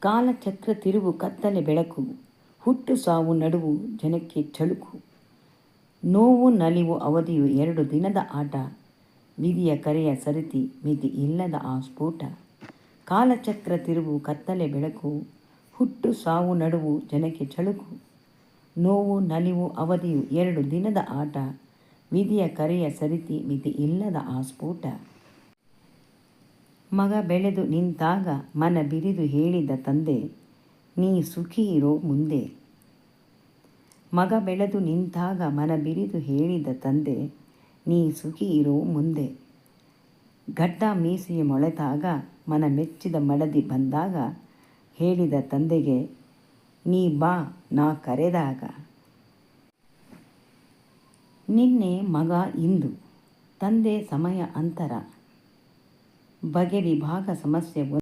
ಕಾಲಚಕ್ರ ತಿರುವು ಕತ್ತಲೆ ಬೆಳಕು, ಹುಟ್ಟು ಸಾವು ನಡುವು ಜನಕ್ಕೆ ಚಳುಕು, ನೋವು ನಲಿವು ಅವಧಿಯು 2 ದಿನದ ಆಟ, ವಿಧಿಯ ಕರೆಯ ಸರಿತಿ ಮಿತಿ ಇಲ್ಲದ ಆ ಸ್ಫೋಟ. ಕಾಲಚಕ್ರ ತಿರುವು ಕತ್ತಲೆ ಬೆಳಕು, ಹುಟ್ಟು ಸಾವು ನಡುವು ಜನಕ್ಕೆ ಚಳುಕು, ನೋವು ನಲಿವು ಅವಧಿಯು 2 ದಿನದ ಆಟ, ವಿಧಿಯ ಕರೆಯ ಸರಿತಿ ಮಿತಿ ಇಲ್ಲದ ಆ ಸ್ಫೋಟ. ಮಗ ಬೆಳೆದು ನಿಂತಾಗ ಮನ ಬಿರಿದು ಹೇಳಿದ ತಂದೆ, ನೀ ಸುಖಿ ಇರೋ ಮುಂದೆ. ಮಗ ಬೆಳೆದು ನಿಂತಾಗ ಮನ ಬಿರಿದು ಹೇಳಿದ ತಂದೆ, ನೀ ಸುಖಿ ಇರೋ ಮುಂದೆ. ಗಡ್ಡ ಮೀಸೆಯ ಮೊಳೆತಾಗ ಮನ ಮೆಚ್ಚಿದ ಮಡದಿ ಬಂದಾಗ ಹೇಳಿದ ತಂದೆಗೆ, ನೀ ಬಾ ನಾ ಕರೆದಾಗ. ನಿನ್ನೆ ಮಗ ಇಂದು ತಂದೆ ಸಮಯ ಅಂತರ, ಬಗೆ ವಿಭಾಗ ಸಮಸ್ಯೆ